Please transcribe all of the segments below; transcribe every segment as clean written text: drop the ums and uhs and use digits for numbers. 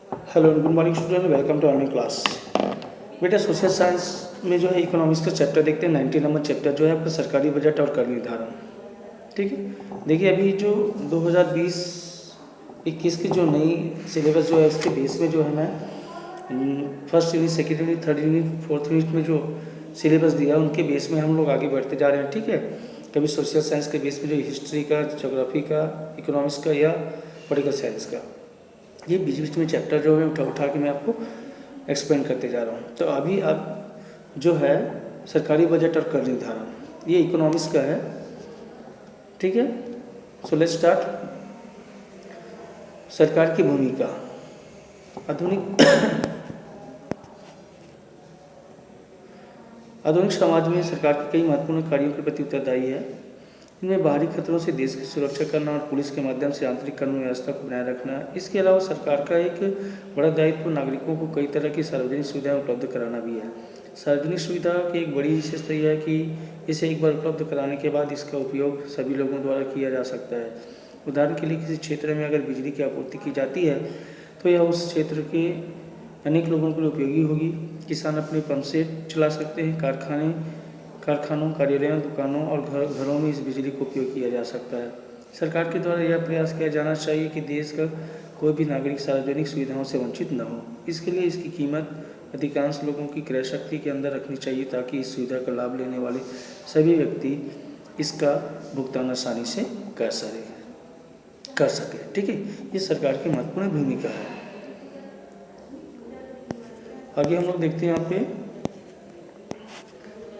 Hello good morning student, welcome to online class. बेटा social science में जो है इकोनॉमिक्स का चैप्टर देखते हैं। 90 नंबर चैप्टर जो है आपका सरकारी बजट और कर निर्धारण। ठीक है, देखिए अभी जो 2020-21 की जो नई सिलेबस जो है इसके बेस में जो है मैं first unit, second unit, third unit, fourth unit में जो सिलेबस दिया उनके बेस में हम लोग आगे बढ़ते जा रहे हैं। ठीक है, कभी सोशल साइंस के बेस में जो हिस्ट्री का, ज्योग्राफी का, इकोनॉमिक्स का या पॉलिटिकल साइंस का, ये बीच बीच में चैप्टर जो है उठा उठा के मैं आपको एक्सप्लेन करते जा रहा हूँ। तो अभी अब जो है सरकारी बजट और कर निर्धारण, ये इकोनॉमिक्स का है। ठीक है, सो लेट्स स्टार्ट। सरकार की भूमिका। आधुनिक आधुनिक समाज में सरकार के कई महत्वपूर्ण कार्यों के प्रति उत्तरदायी है। इनमें बाहरी खतरों से देश की सुरक्षा करना और पुलिस के माध्यम से आंतरिक कानून व्यवस्था को बनाए रखना। इसके अलावा सरकार का एक बड़ा दायित्व नागरिकों को कई तरह की सार्वजनिक सुविधाएं उपलब्ध कराना भी है। सार्वजनिक सुविधा की एक बड़ी विशेषता यह है कि इसे एक बार उपलब्ध कराने के बाद इसका उपयोग सभी लोगों द्वारा किया जा सकता है। उदाहरण के लिए किसी क्षेत्र में अगर बिजली की आपूर्ति की जाती है तो यह उस क्षेत्र के अनेक लोगों के लिए उपयोगी होगी। किसान अपने पंप सेट चला सकते हैं। कारखानों, कार्यालयों, दुकानों और घरों में इस बिजली को उपयोग किया जा सकता है। सरकार के द्वारा यह प्रयास किया जाना चाहिए कि देश का कोई भी नागरिक सार्वजनिक सुविधाओं से वंचित न हो। इसके लिए इसकी कीमत अधिकांश लोगों की क्रय शक्ति के अंदर रखनी चाहिए ताकि इस सुविधा का लाभ लेने वाले सभी व्यक्ति इसका भुगतान आसानी से कर सके। ठीक है, ये सरकार की महत्वपूर्ण भूमिका है। आगे हम लोग देखते हैं यहाँ पे,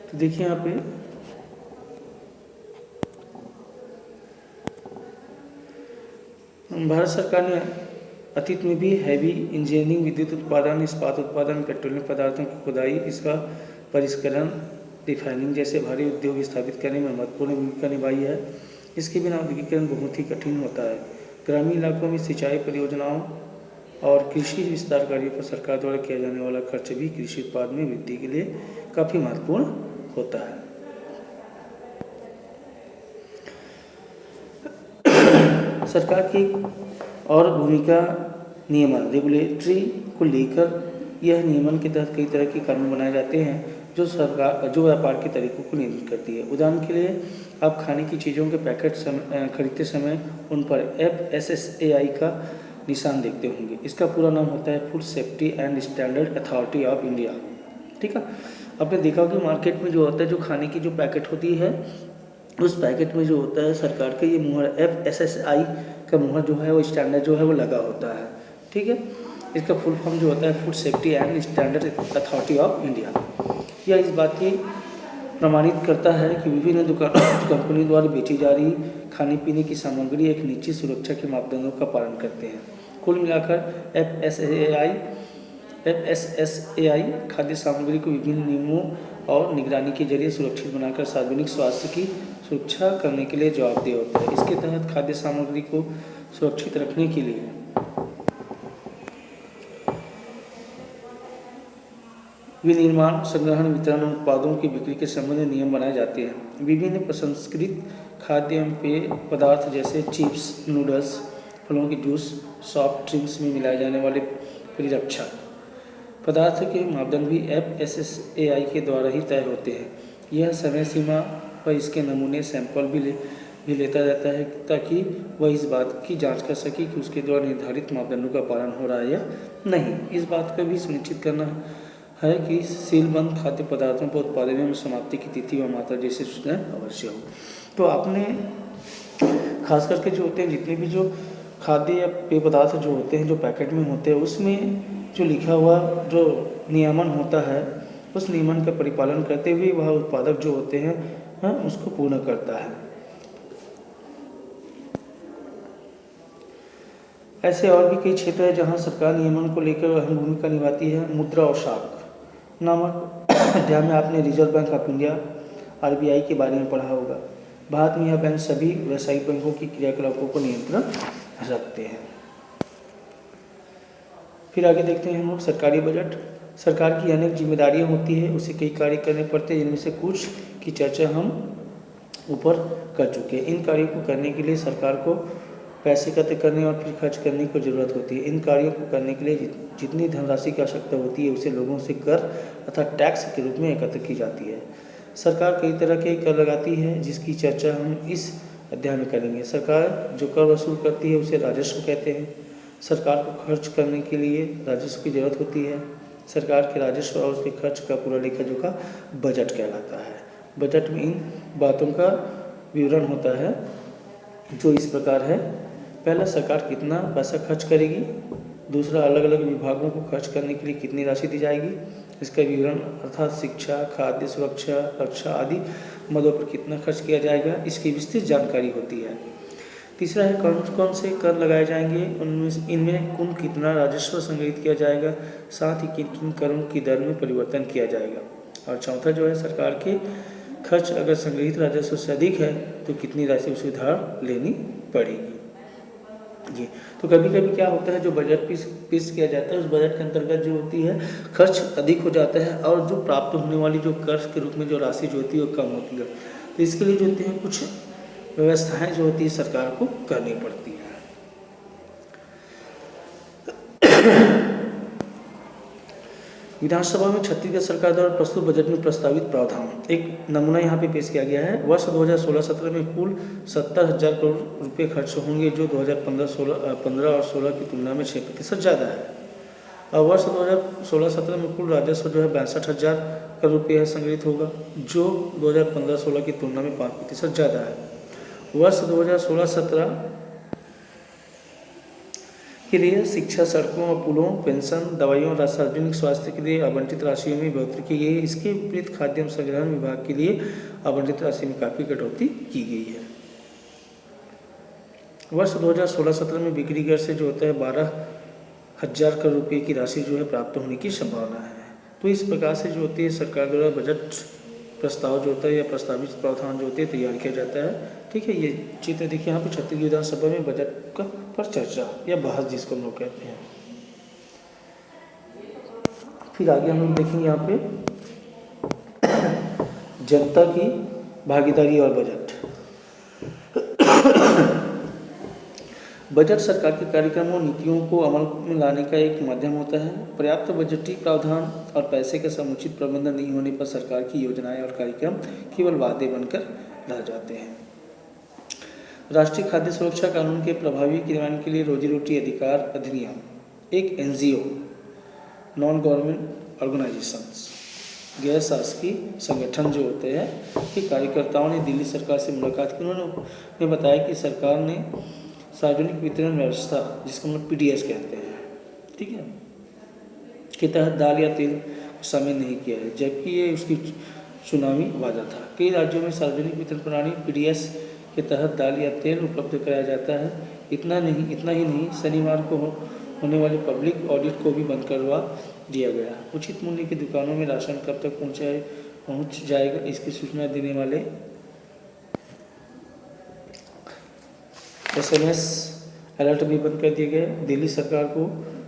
तो देखिए यहाँ पे भारत सरकार ने अतीत में भी हैवी इंजीनियरिंग, विद्युत उत्पादन, इस्पात उत्पादन, पेट्रोलियम पदार्थों की खुदाई, इसका परिष्करण, रिफाइनिंग जैसे भारी उद्योग स्थापित करने में महत्वपूर्ण भूमिका निभाई है। इसके बिना औद्योगिकरण बहुत ही कठिन होता है। ग्रामीण इलाकों में सिंचाई परियोजनाओं और कृषि विस्तार कार्यों पर सरकार द्वारा किया जाने वाला खर्च भी कृषि उत्पाद में वृद्धि के लिए काफ़ी महत्वपूर्ण होता है। सरकार की और भूमिका नियमन, रेगुलेटरी को लेकर, यह नियमन के तहत कई तरह के कानून बनाए जाते हैं जो व्यापार के तरीकों को नियंत्रित करती है। उदाहरण के लिए आप खाने की चीज़ों के पैकेट खरीदते समय उन पर FSSAI का निशान देखते होंगे। इसका पूरा नाम होता है food safety and standard authority of India. ठीक है, आपने देखा होगा मार्केट में जो होता है, जो खाने की जो पैकेट होती है, उस पैकेट में जो होता है सरकार का ये मुहर FSSAI का मुहर जो है वो स्टैंडर्ड जो है वो लगा होता है। ठीक है, इसका फुल फॉर्म जो होता है food safety and standard authority of India. यह इस बात की प्रमाणित करता है कि विभिन्न कंपनी द्वारा बेची जा रही खाने पीने की सामग्री एक निश्चित सुरक्षा के मापदंडों का पालन करते हैं। कुल मिलाकर FSSAI खाद्य सामग्री को विभिन्न नियमों और निगरानी के जरिए सुरक्षित बनाकर सार्वजनिक स्वास्थ्य की सुरक्षा करने के लिए जवाबदेह होता है। इसके तहत खाद्य सामग्री को सुरक्षित रखने के लिए विनिर्माण, संग्रहण, वितरण और उत्पादों की बिक्री के संबंध में नियम बनाए जाते हैं। विभिन्न प्रसंस्कृत खाद्य एवं पेय पदार्थ जैसे चिप्स, नूडल्स, फलों के जूस, सॉफ्ट ड्रिंक्स में मिलाए जाने वाले परिरक्षक पदार्थ के मापदंड भी FSSAI के द्वारा ही तय होते हैं। यह समय सीमा पर इसके नमूने सैंपल भी लेता रहता है ताकि वह इस बात की जांच कर सके कि उसके द्वारा निर्धारित मापदंडों का पालन हो रहा है या नहीं। इस बात का भी सुनिश्चित करना है कि सीलबंद खाद्य पदार्थों पर उत्पादन एवं समाप्ति की तिथि व मात्रा जैसी सूचनाएं अवश्य हो। तो आपने खास करके जो होते हैं, जितने भी जो खाद्य या पेय पदार्थ जो होते हैं, जो पैकेट में होते हैं, उसमें जो लिखा हुआ जो नियमन होता है, उस नियमन का परिपालन करते हुए वह उत्पादक जो होते हैं उसको पूर्ण करता है। ऐसे और भी कई क्षेत्र है जहां सरकार नियमन को लेकर अहम भूमिका निभाती है। मुद्रा और शाख नामक अध्याय में आपने reserve bank of India RBI के बारे में पढ़ा होगा। भारत में यह बैंक सभी व्यावसायिक बैंकों की क्रियाकलापों पर नियंत्रण रखते हैं। फिर आगे देखते हैं हम लोग सरकारी बजट। सरकार की अनेक जिम्मेदारियां होती है, उसे कई कार्य करने पड़ते हैं, जिनमें से कुछ की चर्चा हम ऊपर कर चुके हैं। इन कार्यों को करने के लिए सरकार को पैसे एकत्र करने और फिर खर्च करने की जरूरत होती है। इन कार्यों को करने के लिए जितनी धनराशि की आवश्यकता होती है उसे लोगों से कर अर्थात टैक्स के रूप में एकत्र की जाती है। सरकार कई तरह के कर लगाती है जिसकी चर्चा हम इस अध्याय में करेंगे। सरकार जो कर वसूल करती है उसे राजस्व कहते हैं। सरकार को खर्च करने के लिए राजस्व की जरूरत होती है। सरकार के राजस्व और उसके खर्च का पूरा लेखा जोखा बजट कहलाता है। बजट में इन बातों का विवरण होता है जो इस प्रकार है। पहला, सरकार कितना पैसा खर्च करेगी। दूसरा, अलग अलग विभागों को खर्च करने के लिए कितनी राशि दी जाएगी, इसका विवरण अर्थात शिक्षा, खाद्य सुरक्षा, रक्षा आदि मदों पर कितना खर्च किया जाएगा, इसकी विस्तृत जानकारी होती है। तीसरा है कौन कौन से कर लगाए जाएंगे, उनमें इनमें कुल कितना राजस्व संग्रहित किया जाएगा, साथ ही किन किन करों की दर में परिवर्तन किया जाएगा। और चौथा जो है, सरकार के खर्च अगर संग्रहित राजस्व से अधिक है तो कितनी राशि उसे उधार लेनी पड़ेगी। जी, तो कभी कभी क्या होता है, जो बजट पेश किया जाता है उस बजट के अंतर्गत जो होती है खर्च अधिक हो जाता है और जो प्राप्त होने वाली जो कर के रूप में जो राशि जो होती है वो कम होती है। तो इसके लिए जो होती है कुछ व्यवस्थाएं जो होती है सरकार को करनी पड़ती है। विधानसभा में छत्तीसगढ़ सरकार द्वारा प्रस्तुत बजट में प्रस्तावित प्रावधान, एक नमूना यहाँ पे पेश किया गया है। वर्ष 2016-17 में कुल 70,000 करोड़ रुपए खर्च होंगे जो 2015 और 16 की तुलना में 6% ज़्यादा है। और वर्ष 2016-17 में कुल राजस्व जो है 62,000 करोड़ रुपये संग्रहित होगा जो 2015-16 की तुलना में 5% ज़्यादा है। वर्ष 2016-17 के लिए शिक्षा, सड़कों और पुलों, पेंशन, दवाइयों और सार्वजनिक स्वास्थ्य के लिए आवंटित राशियों में बढ़ोतरी की गई है। इसके विपरीत खाद्य एवं संग्रहण विभाग के लिए आवंटित राशि में काफ़ी कटौती की गई है। वर्ष 2016-17 में बिक्री कर से जो होता है 12,000 करोड़ रुपये की राशि जो है प्राप्त होने की संभावना है। तो इस प्रकार से जो होती है सरकार द्वारा बजट प्रस्ताव जो होता है या प्रस्तावित प्रावधान जो होते हैं तैयार किया जाता है। ठीक है, ये चित्र देखिए यहाँ पे छत्तीसगढ़ विधानसभा में बजट का पर चर्चा या बहस जिसको हम लोग कहते हैं। फिर आगे हम लोग देखेंगे यहाँ पे जनता की भागीदारी और बजट। बजट सरकार के कार्यक्रमों नीतियों को अमल में लाने का एक माध्यम होता है। पर्याप्त बजटीय प्रावधान और पैसे का समुचित प्रबंधन नहीं होने पर सरकार की योजनाएं और कार्यक्रम केवल वादे बनकर रह जाते हैं। राष्ट्रीय खाद्य सुरक्षा कानून के प्रभावी क्रियान्वयन के लिए रोजी रोटी अधिकार अधिनियम एक NGO नॉन गवर्नमेंट ऑर्गेनाइजेशंस गैर शासकीय संगठन जो होते हैं कि कार्यकर्ताओं ने दिल्ली सरकार से मुलाकात की। उन्होंने बताया कि सरकार ने सार्वजनिक वितरण व्यवस्था जिसको हम लोग PDS कहते हैं, ठीक है, के तहत दाल या तेल को शामिल नहीं किया है, जबकि ये उसकी चुनावी वादा था। कई राज्यों में सार्वजनिक वितरण प्रणाली PDS के तहत दाल या तेल उपलब्ध कराया जाता है। इतना ही नहीं, शनिवार को होने वाले पब्लिक ऑडिट को भी बंद करवा दिया गया। उचित मूल्य की दुकानों में राशन कब तक पहुंच जाएगा, इसकी सूचना देने वाले SMS अलर्ट भी बंद कर दिए गए। दिल्ली सरकार को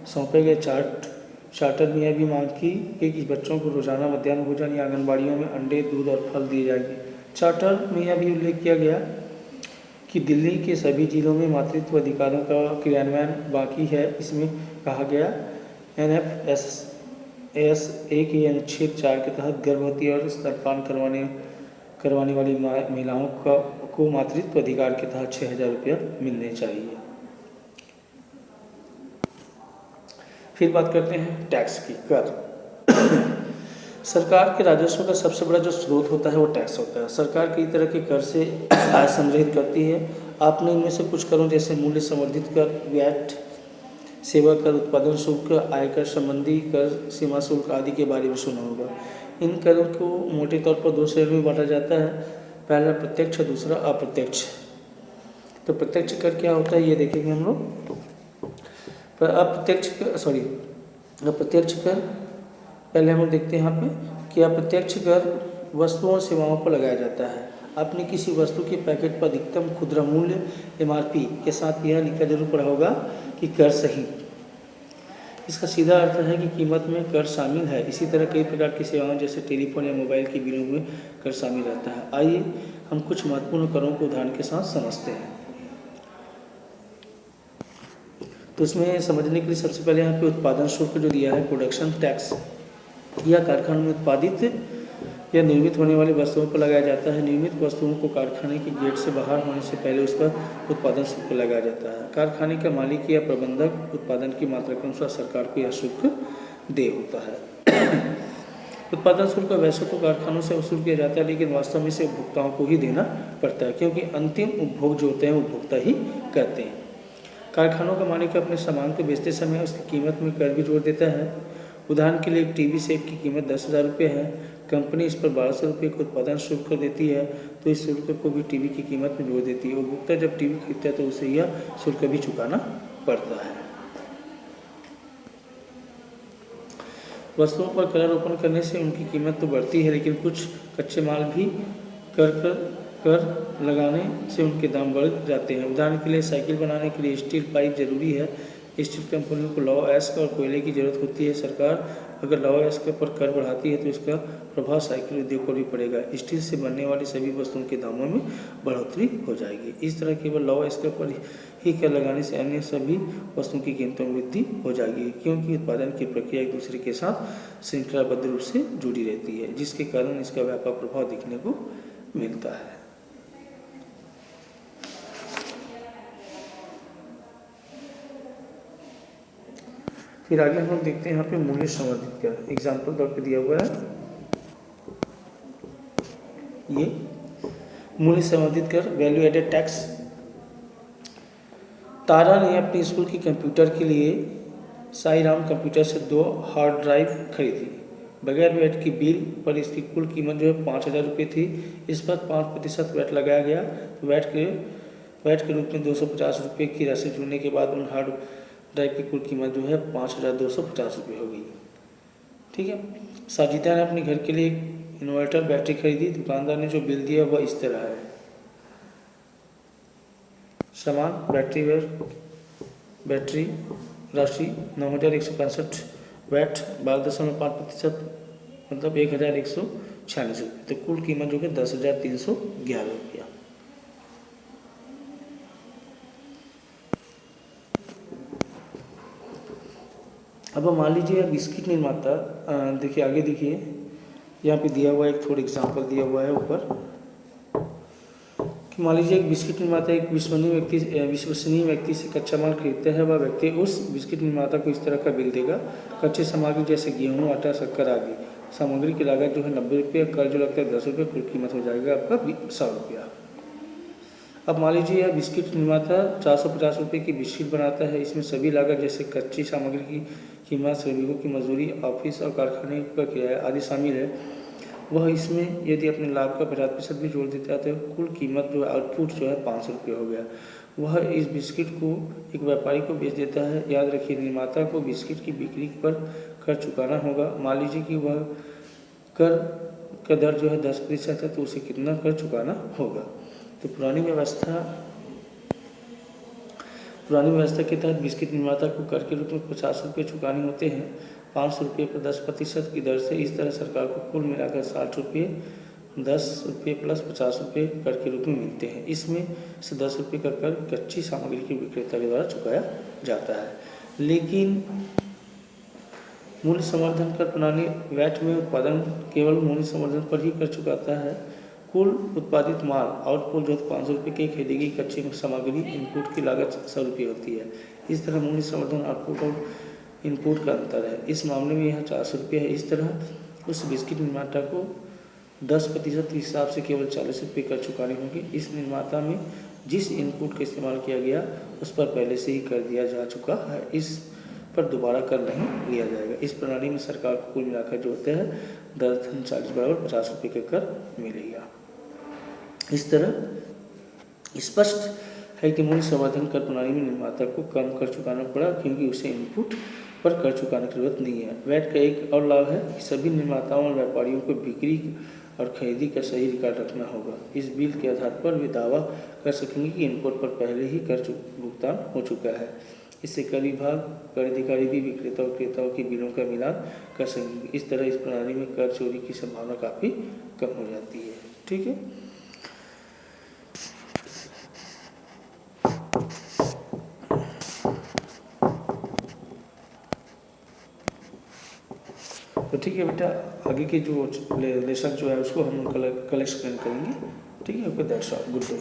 सौंपे गए चार्टर में यह भी मांग की कि बच्चों को रोजाना मध्याह्न भोजन या आंगनबाड़ियों में अंडे, दूध और फल दिए जाएंगे। चार्टर में यह भी उल्लेख किया गया कि दिल्ली के सभी जिलों में मातृत्व अधिकारों का क्रियान्वयन बाकी है। इसमें कहा गया NFS 1 के अनुच्छेद 4 के तहत गर्भवती और स्तनपान करवाने वाली महिलाओं को मातृत्व अधिकार के तहत 6,000 रुपया मिलने चाहिए। फिर बात करते हैं टैक्स की। कर सरकार के राजस्व का सबसे बड़ा जो स्रोत होता है वो टैक्स होता है। सरकार कई तरह के कर से आय संग्रहित करती है। आपने इनमें से कुछ करों जैसे मूल्य संवर्धित कर, वैट, सेवा कर, उत्पादन शुल्क, आयकर संबंधी कर, सीमा शुल्क आदि के बारे में सुना होगा। इन करों को मोटे तौर पर 2 श्रेणी में बांटा जाता है। पहला प्रत्यक्ष, दूसरा अप्रत्यक्ष। तो प्रत्यक्ष कर क्या होता है ये देखेंगे हम लोग। अप्रत्यक्ष कर पहले हम लोग देखते हैं यहाँ पे कि अप्रत्यक्ष कर वस्तुओं और सेवाओं पर लगाया जाता है। आपने किसी वस्तु के पैकेट पर अधिकतम खुदरा मूल्य MRP के साथ यह लिखा जरूर पड़ा होगा कि कर सही। इसका सीधा अर्थ है कि कीमत में कर शामिल है। इसी तरह कई प्रकार की सेवाओं जैसे टेलीफोन या मोबाइल के बिलों में कर शामिल रहता है। आइए हम कुछ महत्वपूर्ण करों को उदाहरण के साथ समझते हैं। तो उसमें समझने के लिए सबसे पहले यहाँ पे उत्पादन शुल्क जो दिया है, प्रोडक्शन टैक्स, यह कारखानों में उत्पादित या निर्मित होने वाली वस्तुओं पर लगाया जाता है। निर्मित वस्तुओं को कारखाने के गेट से बाहर होने से पहले उस पर उत्पादन शुल्क लगाया जाता है। कारखाने का मालिक या प्रबंधक उत्पादन की मात्रा के अनुसार सरकार को यह शुल्क दे होता है। उत्पादन शुल्क वैसे तो कारखानों से वसूल किया जाता है, लेकिन वास्तव में इसे उपभोक्ताओं को ही देना पड़ता है, क्योंकि अंतिम उपभोग जो होते हैं उपभोक्ता ही करते हैं। कारखानों का मालिक अपने सामान को बेचते समय उसकी कीमत में कर भी जोड़ देता है। उदाहरण के लिए एक टीवी सेट की कीमत 10,000 रुपये है, कंपनी इस पर 1200 रुपये का उत्पादन शुल्क देती है, तो इस शुल्क को भी टीवी की कीमत में जोड़ देती है। उपभोक्ता जब टीवी खरीदता है तो उसे यह शुल्क भी चुकाना पड़ता है। वस्तुओं पर करारोपण करने से उनकी कीमत तो बढ़ती है, लेकिन कुछ कच्चे माल भी कर लगाने से उनके दाम बढ़ जाते हैं। उदाहरण के लिए साइकिल बनाने के लिए स्टील पाइप जरूरी है। स्टील कंपनियों को लौह अयस्क और कोयले की जरूरत होती है। सरकार अगर लौह अयस्क पर कर बढ़ाती है तो इसका प्रभाव साइकिल उद्योग पर भी पड़ेगा। स्टील से बनने वाली सभी वस्तुओं के दामों में बढ़ोतरी हो जाएगी। इस तरह केवल लौह अयस्क पर ही कर लगाने से अन्य सभी वस्तुओं की कीमतों में वृद्धि हो जाएगी, क्योंकि उत्पादन की प्रक्रिया एक दूसरे के साथ श्रृंखलाबद्ध रूप से जुड़ी रहती है, जिसके कारण इसका व्यापक प्रभाव दिखने को मिलता है। फिर आगे हम लोग देखते हैं यहाँ पे मूल्य संवर्धित कर। एग्जाम्पल तौर पे दिया हुआ है ये मूल्य संवर्धित कर, वैल्यू एडेड टैक्स। तारा ने अपने स्कूल की कंप्यूटर के लिए साई राम कंप्यूटर से 2 हार्ड ड्राइव खरीदी। बगैर वैट की बिल पर इसकी कुल कीमत जो है 5,000 रुपये थी। इस पर 5% वैट लगाया गया, तो वैट के रूप में 250 रुपये की राशि जुड़ने के बाद उन हार्ड ड्राइव की कुल कीमत जो है 5,250 रुपये हो गई। ठीक है। साजिदा ने अपने घर के लिए एक इन्वर्टर बैटरी खरीदी। दुकानदार ने जो बिल दिया वह इस तरह है। सामान बैटरी राशि 9,165, वैट 12.5%, मतलब 1,146 रुपये। तो कुल कीमत जो है 10,311 रुपया। अब मान लीजिए बिस्किट निर्माता, देखिए आगे देखिए यहाँ पे दिया हुआ एक थोड़ा एग्जांपल दिया हुआ है ऊपर कि मान लीजिए एक बिस्किट निर्माता एक विश्वसनीय व्यक्ति से कच्चा माल खरीदता है। वह व्यक्ति उस बिस्किट निर्माता को इस तरह का बिल देगा। कच्चे सामग्री जैसे गेहूँ, आटा, शक्कर आदि सामग्री की लागत जो है 90 रुपये, कर जो लगता है 10 रुपये, कुल कीमत हो जाएगा आपका 100 रुपया। अब मान लीजिए यह बिस्किट निर्माता 450 रुपये की बिस्किट बनाता है। इसमें सभी लागत जैसे कच्ची सामग्री की कीमत, श्रमिकों की मजदूरी, ऑफिस और कारखाने का किराया आदि शामिल है। वह इसमें यदि अपने लाभ का 50% भी जोड़ देता है तो कुल कीमत जो आउटपुट जो है 500 रुपये हो गया। वह इस बिस्किट को एक व्यापारी को बेच देता है। याद रखिए निर्माता को बिस्किट की बिक्री पर कर चुकाना होगा। मान लीजिए कि वह कर का दर जो है 10% है, तो उसे कितना कर चुकाना होगा। तो पुरानी व्यवस्था के तहत बिस्किट निर्माता को कर के रूप में 50 रुपये चुकाने होते हैं। 500 रुपये पर 10% की दर से। इस तरह सरकार को कुल मिलाकर 60 रुपये, 10 रुपये प्लस 50 रुपये कर के रूप में मिलते हैं। इसमें से 10 रुपये का कर कच्ची सामग्री के विक्रेता के द्वारा चुकाया जाता है। लेकिन मूल्य संवर्धन कर प्रणाली वैट में उत्पादन केवल मूल्य संवर्धन पर ही कर चुकाता है। कुल उत्पादित माल आउटपुट जो 500 रुपये की खरीदी कच्ची सामग्री इनपुट की लागत 100 रुपये होती है। इस तरह मूल्य संवर्धन आउटपुट और इनपुट का अंतर है। इस मामले में यह 400 रुपये है। इस तरह उस बिस्किट निर्माता को 10% के हिसाब से केवल 40 रुपये कर चुकाने होंगे। इस निर्माता में जिस इनपुट का इस्तेमाल किया गया उस पर पहले से ही कर दिया जा चुका है। इस पर दोबारा कर नहीं लिया जाएगा। इस प्रणाली में सरकार को कुल मिलाकर जो होता है 10/40 बराबर 50 रुपये का कर मिलेगा। इस तरह स्पष्ट है कि मूल्य संवर्धन कर प्रणाली में निर्माता को कम कर चुकाना पड़ा, क्योंकि उसे इनपुट पर कर चुकाने की जरूरत नहीं है। वैट का एक और लाभ है कि सभी निर्माताओं और व्यापारियों को बिक्री और खरीदी का सही रिकॉर्ड रखना होगा। इस बिल के आधार पर वे दावा कर सकेंगे कि इनपुट पर पहले ही कर भुगतान हो चुका है। इससे कर विभाग, कर अधिकारी भी विक्रेता और क्रेताओं के बिलों का मिलान कर सकेंगे। इस तरह इस प्रणाली में कर चोरी की संभावना काफ़ी कम हो जाती है। ठीक है। तो ठीक है बेटा, आगे के जो लेसन जो है उसको हम कलेक्ट करेंगे। ठीक है, okay, that's all, good day.